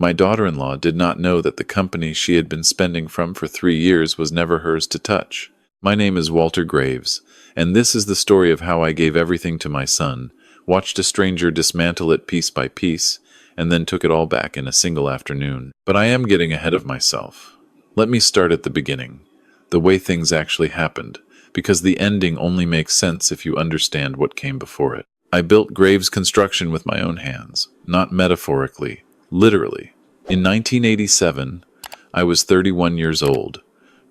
My daughter-in-law did not know that the company she had been spending from for 3 years was never hers to touch. My name is Walter Graves, and this is the story of how I gave everything to my son, watched a stranger dismantle it piece by piece, and then took it all back in a single afternoon. But I am getting ahead of myself. Let me start at the beginning, the way things actually happened, because the ending only makes sense if you understand what came before it. I built Graves Construction with my own hands, not metaphorically, literally. In 1987, I was 31 years old,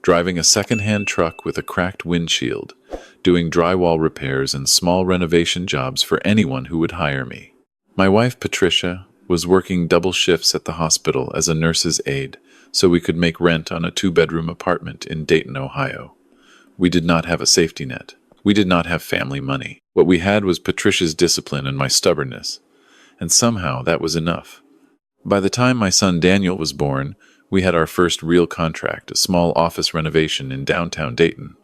driving a second-hand truck with a cracked windshield, doing drywall repairs and small renovation jobs for anyone who would hire me. My wife, Patricia, was working double shifts at the hospital as a nurse's aide, so we could make rent on a 2-bedroom apartment in Dayton, Ohio. We did not have a safety net. We did not have family money. What we had was Patricia's discipline and my stubbornness, and somehow that was enough. By the time my son Daniel was born, we had our first real contract, a small office renovation in downtown Dayton.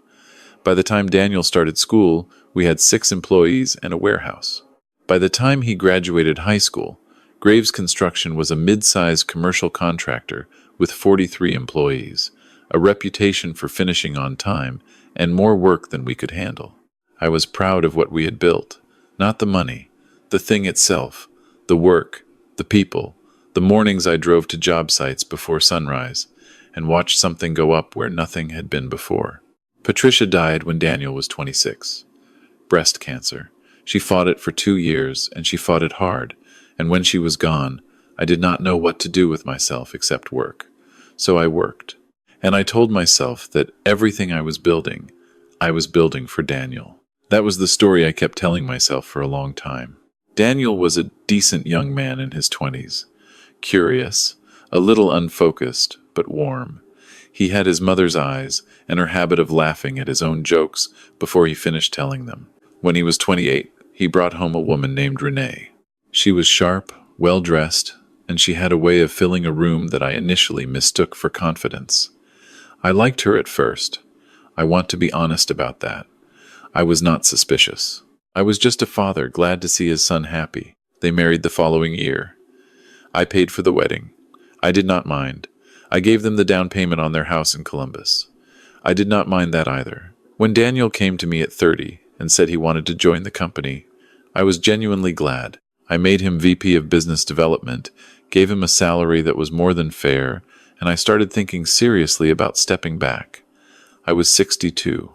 By the time Daniel started school, we had 6 employees and a warehouse. By the time he graduated high school, Graves Construction was a mid-sized commercial contractor with 43 employees, a reputation for finishing on time, and more work than we could handle. I was proud of what we had built, not the money, the thing itself, the work, the people, the mornings I drove to job sites before sunrise and watched something go up where nothing had been before. Patricia died when Daniel was 26. Breast cancer. She fought it for 2 years, and she fought it hard, and when she was gone, I did not know what to do with myself except work. So I worked. And I told myself that everything I was building for Daniel. That was the story I kept telling myself for a long time. Daniel was a decent young man in his 20s. Curious, a little unfocused, but warm. He had his mother's eyes and her habit of laughing at his own jokes before he finished telling them. When he was 28, he brought home a woman named Renee. She was sharp, well-dressed, and she had a way of filling a room that I initially mistook for confidence. I liked her at first. I want to be honest about that. I was not suspicious. I was just a father glad to see his son happy. They married the following year. I paid for the wedding. I did not mind. I gave them the down payment on their house in Columbus. I did not mind that either. When Daniel came to me at 30 and said he wanted to join the company, I was genuinely glad. I made him VP of Business Development, gave him a salary that was more than fair, and I started thinking seriously about stepping back. I was 62.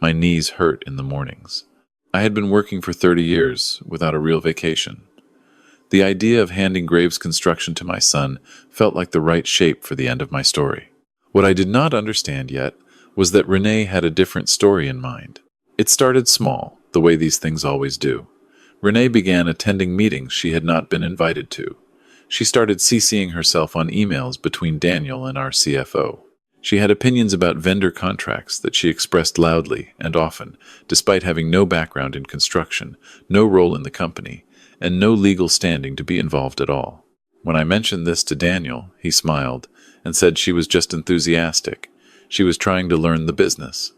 My knees hurt in the mornings. I had been working for 30 years without a real vacation. The idea of handing Graves Construction to my son felt like the right shape for the end of my story. What I did not understand yet was that Renee had a different story in mind. It started small, the way these things always do. Renee began attending meetings she had not been invited to. She started CCing herself on emails between Daniel and our CFO. She had opinions about vendor contracts that she expressed loudly and often, despite having no background in construction, no role in the company, and no legal standing to be involved at all. When I mentioned this to Daniel, he smiled and said she was just enthusiastic. She was trying to learn the business.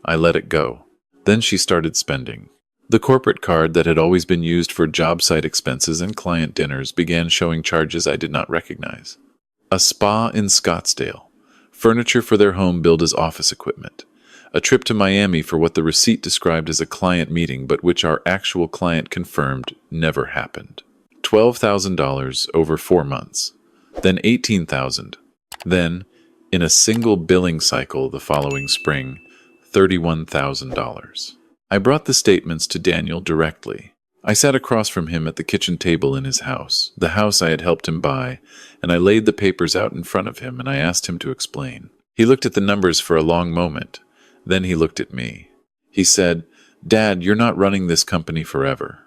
I let it go. Then she started spending. The corporate card that had always been used for job site expenses and client dinners began showing charges I did not recognize. A spa in Scottsdale. Furniture for their home billed as office equipment. A trip to Miami for what the receipt described as a client meeting, but which our actual client confirmed never happened. $12,000 over 4 months. Then $18,000. Then, in a single billing cycle the following spring, $31,000. I brought the statements to Daniel directly. I sat across from him at the kitchen table in his house, the house I had helped him buy, and I laid the papers out in front of him and I asked him to explain. He looked at the numbers for a long moment. Then he looked at me. He said, "Dad, you're not running this company forever.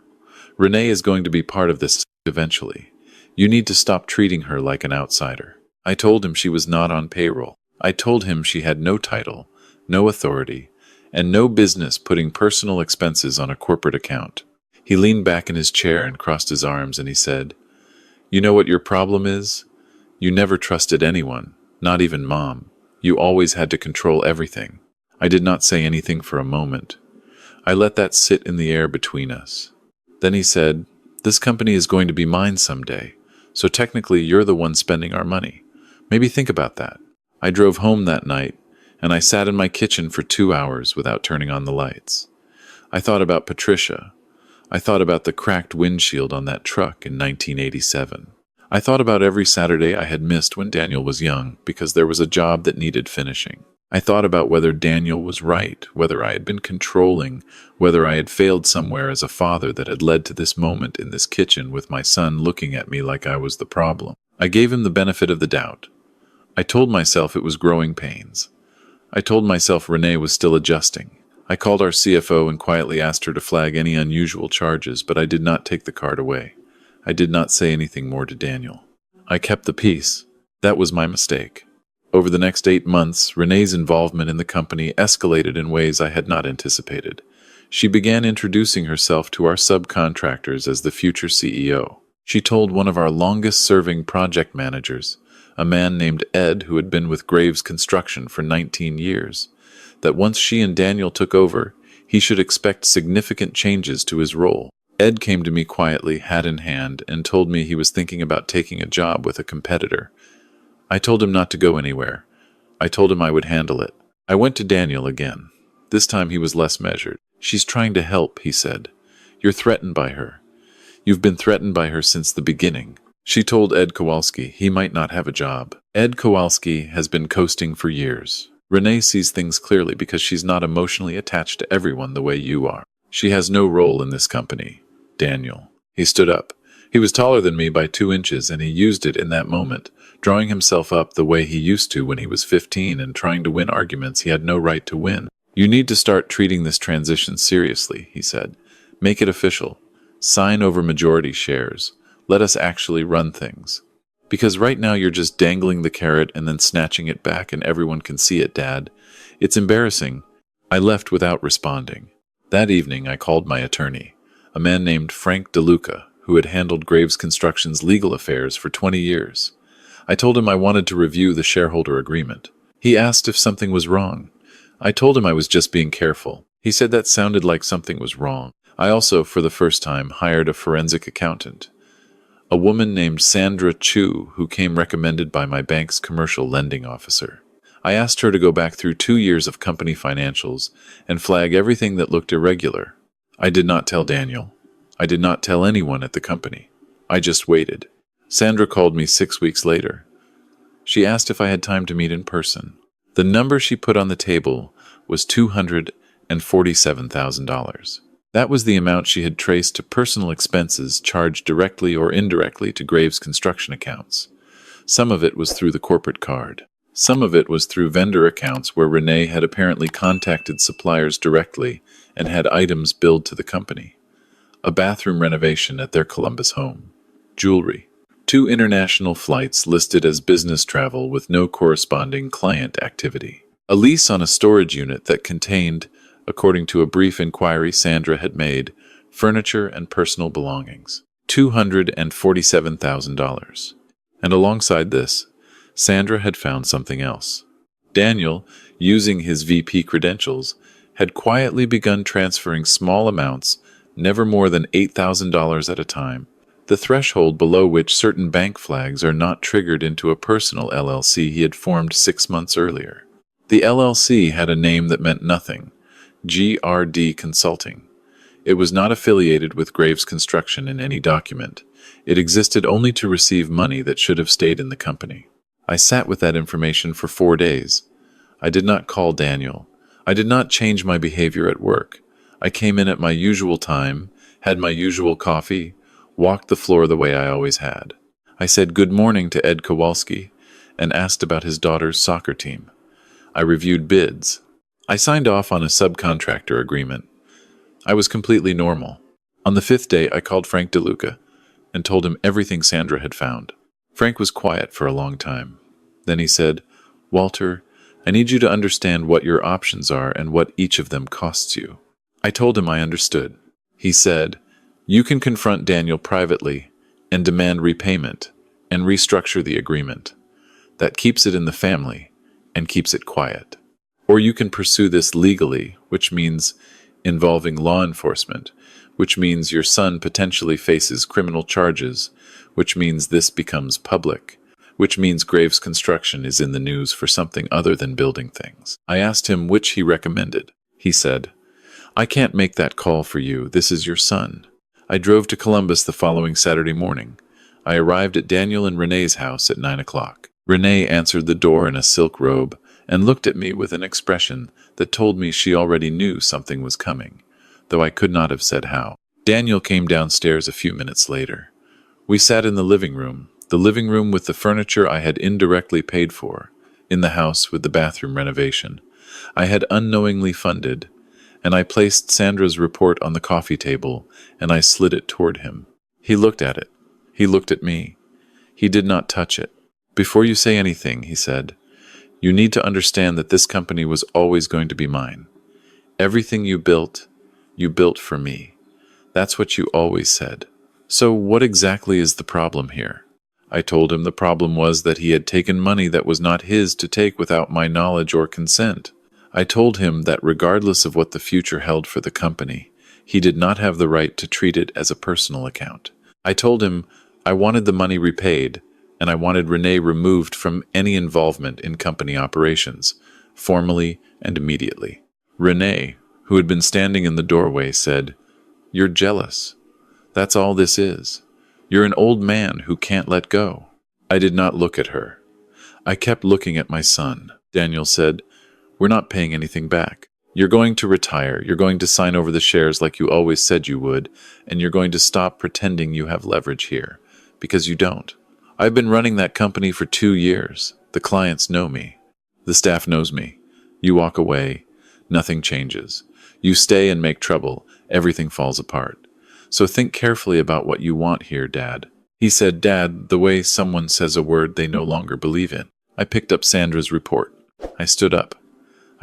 Renee is going to be part of this eventually. You need to stop treating her like an outsider." I told him she was not on payroll. I told him she had no title, no authority, and no business putting personal expenses on a corporate account. He leaned back in his chair and crossed his arms and he said, "You know what your problem is? You never trusted anyone, not even Mom. You always had to control everything." I did not say anything for a moment. I let that sit in the air between us. Then he said, "This company is going to be mine someday, So technically, you're the one spending our money. Maybe think about that. I drove home that night, and I sat in my kitchen for 2 hours without turning on the lights. I thought about Patricia. I thought about the cracked windshield on that truck in 1987. I thought about every Saturday I had missed when Daniel was young because there was a job that needed finishing. I thought about whether Daniel was right, whether I had been controlling, whether I had failed somewhere as a father that had led to this moment in this kitchen with my son looking at me like I was the problem. I gave him the benefit of the doubt. I told myself it was growing pains. I told myself Renee was still adjusting. I called our CFO and quietly asked her to flag any unusual charges, but I did not take the card away. I did not say anything more to Daniel. I kept the peace. That was my mistake. Over the next 8 months, Renee's involvement in the company escalated in ways I had not anticipated. She began introducing herself to our subcontractors as the future CEO. She told one of our longest-serving project managers, a man named Ed who had been with Graves Construction for 19 years, that once she and Daniel took over, he should expect significant changes to his role. Ed came to me quietly, hat in hand, and told me he was thinking about taking a job with a competitor. I told him not to go anywhere. I told him I would handle it. I went to Daniel again. This time he was less measured. "She's trying to help," he said. "You're threatened by her. You've been threatened by her since the beginning." She told Ed Kowalski he might not have a job. Ed Kowalski has been coasting for years. Renee sees things clearly because she's not emotionally attached to everyone the way you are. She has no role in this company. Daniel. He stood up. He was taller than me by 2 inches, and he used it in that moment, drawing himself up the way he used to when he was 15 and trying to win arguments he had no right to win. "You need to start treating this transition seriously," he said. "Make it official. Sign over majority shares. Let us actually run things. Because right now you're just dangling the carrot and then snatching it back and everyone can see it, Dad. It's embarrassing." I left without responding. That evening I called my attorney, a man named Frank DeLuca, who had handled Graves Construction's legal affairs for 20 years. I told him I wanted to review the shareholder agreement. He asked if something was wrong. I told him I was just being careful. He said that sounded like something was wrong. I also, for the first time, hired a forensic accountant, a woman named Sandra Chu, who came recommended by my bank's commercial lending officer. I asked her to go back through 2 years of company financials and flag everything that looked irregular. I did not tell Daniel. I did not tell anyone at the company. I just waited. Sandra called me 6 weeks later. She asked if I had time to meet in person. The number she put on the table was $247,000. That was the amount she had traced to personal expenses charged directly or indirectly to Graves Construction accounts. Some of it was through the corporate card. Some of it was through vendor accounts where Renee had apparently contacted suppliers directly and had items billed to the company. A bathroom renovation at their Columbus home. Jewelry. 2 international flights listed as business travel with no corresponding client activity. A lease on a storage unit that contained, according to a brief inquiry Sandra had made, furniture and personal belongings. $247,000. And alongside this, Sandra had found something else. Daniel, using his VP credentials, had quietly begun transferring small amounts, never more than $8,000 at a time, the threshold below which certain bank flags are not triggered, into a personal LLC he had formed 6 months earlier. The LLC had a name that meant nothing, GRD Consulting. It was not affiliated with Graves Construction in any document. It existed only to receive money that should have stayed in the company. I sat with that information for 4 days. I did not call Daniel. I did not change my behavior at work. I came in at my usual time, had my usual coffee, walked the floor the way I always had. I said good morning to Ed Kowalski and asked about his daughter's soccer team. I reviewed bids. I signed off on a subcontractor agreement. I was completely normal. On the 5th day, I called Frank DeLuca and told him everything Sandra had found. Frank was quiet for a long time. Then he said, "Walter, I need you to understand what your options are and what each of them costs you." I told him I understood. He said, "You can confront Daniel privately and demand repayment and restructure the agreement. That keeps it in the family and keeps it quiet. Or you can pursue this legally, which means involving law enforcement, which means your son potentially faces criminal charges, which means this becomes public, which means Graves Construction is in the news for something other than building things. I asked him which he recommended. He said, "I can't make that call for you. This is your son." I drove to Columbus the following Saturday morning. I arrived at Daniel and Renee's house at 9 o'clock. Renee answered the door in a silk robe and looked at me with an expression that told me she already knew something was coming, though I could not have said how. Daniel came downstairs a few minutes later. We sat in the living room with the furniture I had indirectly paid for, in the house with the bathroom renovation I had unknowingly funded, and I placed Sandra's report on the coffee table and I slid it toward him. He looked at it. He looked at me. He did not touch it. "Before you say anything," he said, "you need to understand that this company was always going to be mine. Everything you built for me. That's what you always said. So what exactly is the problem here?" I told him the problem was that he had taken money that was not his to take without my knowledge or consent. I told him that regardless of what the future held for the company, he did not have the right to treat it as a personal account. I told him I wanted the money repaid, and I wanted Renee removed from any involvement in company operations, formally and immediately. Renee, who had been standing in the doorway, said, "You're jealous. That's all this is. You're an old man who can't let go." I did not look at her. I kept looking at my son. Daniel said, "We're not paying anything back. You're going to retire, you're going to sign over the shares like you always said you would, and you're going to stop pretending you have leverage here, because you don't. I've been running that company for 2 years. The clients know me. The staff knows me. You walk away, nothing changes. You stay and make trouble, everything falls apart. So think carefully about what you want here, Dad." He said "Dad" the way someone says a word they no longer believe in. I picked up Sandra's report. I stood up.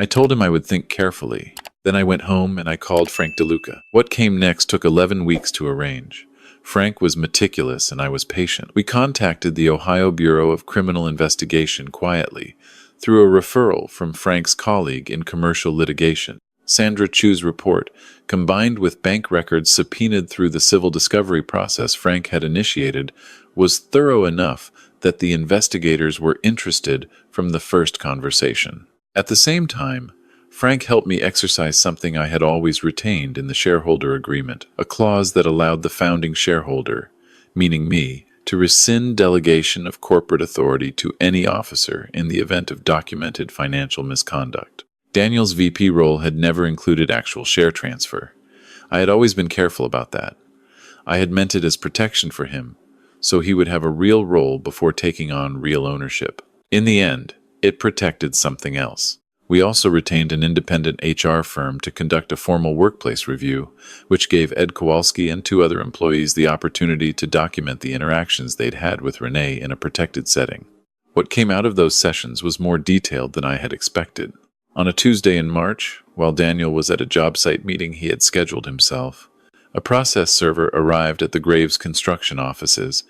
I told him I would think carefully. Then I went home and I called Frank DeLuca. What came next took 11 weeks to arrange. Frank was meticulous and I was patient. We contacted the Ohio Bureau of Criminal Investigation quietly, through a referral from Frank's colleague in commercial litigation. Sandra Chu's report, combined with bank records subpoenaed through the civil discovery process Frank had initiated, was thorough enough that the investigators were interested from the first conversation. At the same time, Frank helped me exercise something I had always retained in the shareholder agreement, a clause that allowed the founding shareholder, meaning me, to rescind delegation of corporate authority to any officer in the event of documented financial misconduct. Daniel's VP role had never included actual share transfer. I had always been careful about that. I had meant it as protection for him, so he would have a real role before taking on real ownership. In the end, it protected something else. We also retained an independent HR firm to conduct a formal workplace review, which gave Ed Kowalski and 2 other employees the opportunity to document the interactions they'd had with Renee in a protected setting. What came out of those sessions was more detailed than I had expected. On a Tuesday in March, while Daniel was at a job site meeting he had scheduled himself, a process server arrived at the Graves Construction offices,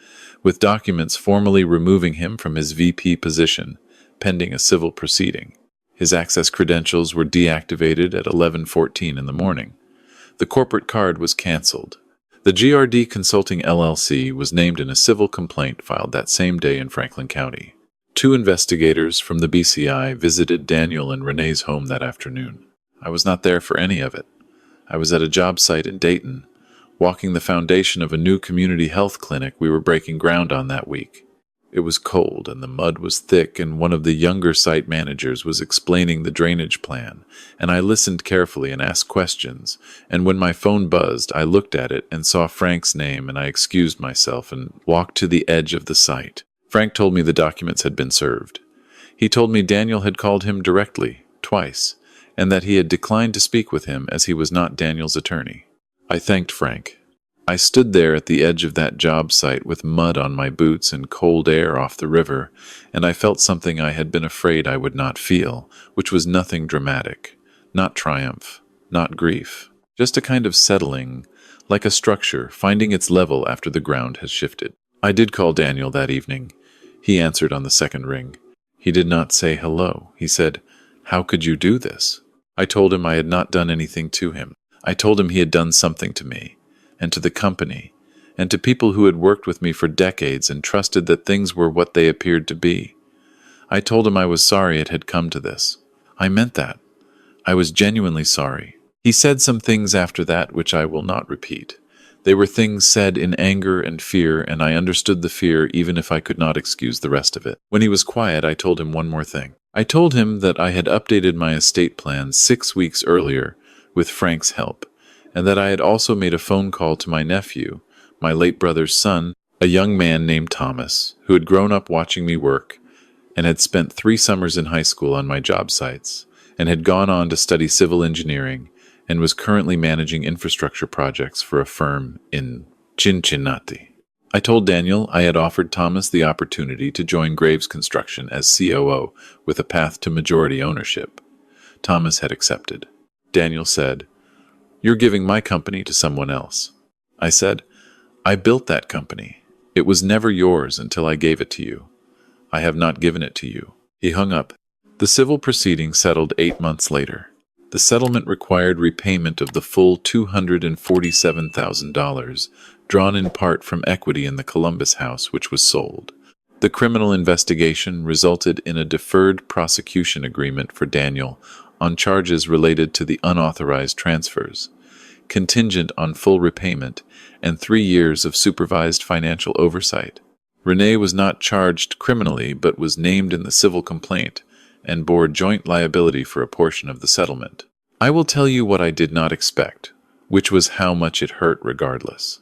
with documents formally removing him from his VP position, pending a civil proceeding. His access credentials were deactivated at 11:14 in the morning. The corporate card was canceled. The GRD Consulting LLC was named in a civil complaint filed that same day in Franklin County. 2 investigators from the BCI visited Daniel and Renee's home that afternoon. I was not there for any of it. I was at a job site in Dayton, walking the foundation of a new community health clinic we were breaking ground on that week. It was cold and the mud was thick, and one of the younger site managers was explaining the drainage plan, and I listened carefully and asked questions, and when my phone buzzed, I looked at it and saw Frank's name, and I excused myself and walked to the edge of the site. Frank told me the documents had been served. He told me Daniel had called him directly, twice, and that he had declined to speak with him as he was not Daniel's attorney. I thanked Frank. I stood there at the edge of that job site with mud on my boots and cold air off the river, and I felt something I had been afraid I would not feel, which was nothing dramatic, not triumph, not grief, just a kind of settling, like a structure finding its level after the ground has shifted. I did call Daniel that evening. He answered on the second ring. He did not say hello. He said, "How could you do this?" I told him I had not done anything to him. I told him he had done something to me, and to the company, and to people who had worked with me for decades and trusted that things were what they appeared to be. I told him I was sorry it had come to this. I meant that. I was genuinely sorry. He said some things after that which I will not repeat. They were things said in anger and fear, and I understood the fear even if I could not excuse the rest of it. When he was quiet, I told him one more thing. I told him that I had updated my estate plan 6 weeks earlier with Frank's help, and that I had also made a phone call to my nephew, my late brother's son, a young man named Thomas, who had grown up watching me work and had spent 3 summers in high school on my job sites, and had gone on to study civil engineering and was currently managing infrastructure projects for a firm in Cincinnati. I told Daniel I had offered Thomas the opportunity to join Graves Construction as COO with a path to majority ownership. Thomas had accepted. Daniel said, "You're giving my company to someone else." I said, "I built that company. It was never yours until I gave it to you. I have not given it to you." He hung up. The civil proceeding settled 8 months later. The settlement required repayment of the full $247,000, drawn in part from equity in the Columbus house, which was sold. The criminal investigation resulted in a deferred prosecution agreement for Daniel on charges related to the unauthorized transfers, contingent on full repayment, and 3 years of supervised financial oversight. Renee was not charged criminally but was named in the civil complaint and bore joint liability for a portion of the settlement. I will tell you what I did not expect, which was how much it hurt regardless.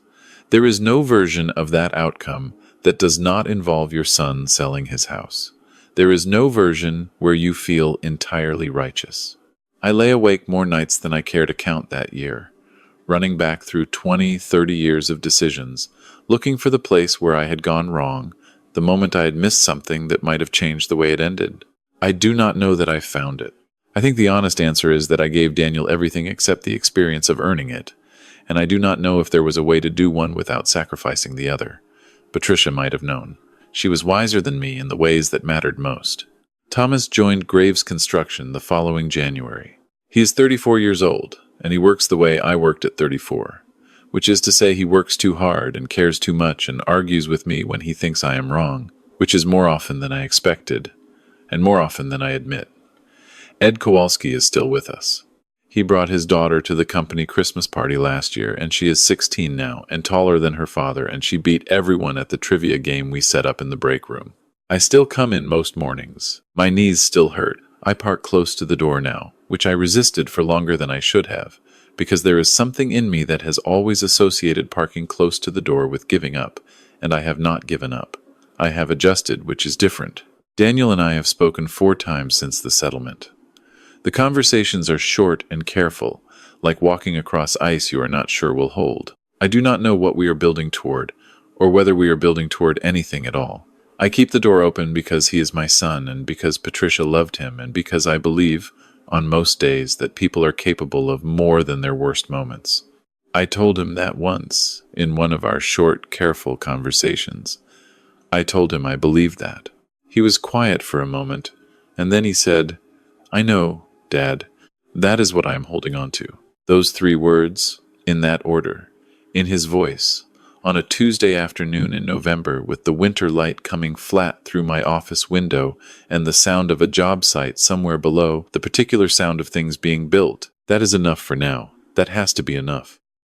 There is no version of that outcome that does not involve your son selling his house. There is no version where you feel entirely righteous. I lay awake more nights than I care to count that year, running back through 20, 30 years of decisions, looking for the place where I had gone wrong, the moment I had missed something that might have changed the way it ended. I do not know that I found it. I think the honest answer is that I gave Daniel everything except the experience of earning it, and I do not know if there was a way to do one without sacrificing the other. Patricia might have known. She was wiser than me in the ways that mattered most. Thomas joined Graves Construction the following January. He is 34 years old, and he works the way I worked at 34, which is to say he works too hard and cares too much and argues with me when he thinks I am wrong, which is more often than I expected, and more often than I admit. Ed Kowalski is still with us. He brought his daughter to the company Christmas party last year, and she is 16 now and taller than her father, and she beat everyone at the trivia game we set up in the break room. I still come in most mornings. My knees still hurt. I park close to the door now, which I resisted for longer than I should have, because there is something in me that has always associated parking close to the door with giving up, and I have not given up. I have adjusted, which is different. Daniel and I have spoken 4 times since the settlement. The conversations are short and careful, like walking across ice you are not sure will hold. I do not know what we are building toward, or whether we are building toward anything at all. I keep the door open because he is my son, and because Patricia loved him, and because I believe, on most days, that people are capable of more than their worst moments. I told him that once, in one of our short, careful conversations. I told him I believed that. He was quiet for a moment, and then he said, "I know, Dad, that is what I am holding on to." Those 3 words, in that order, in his voice, on a Tuesday afternoon in November with the winter light coming flat through my office window and the sound of a job site somewhere below, the particular sound of things being built. That is enough for now. That has to be enough.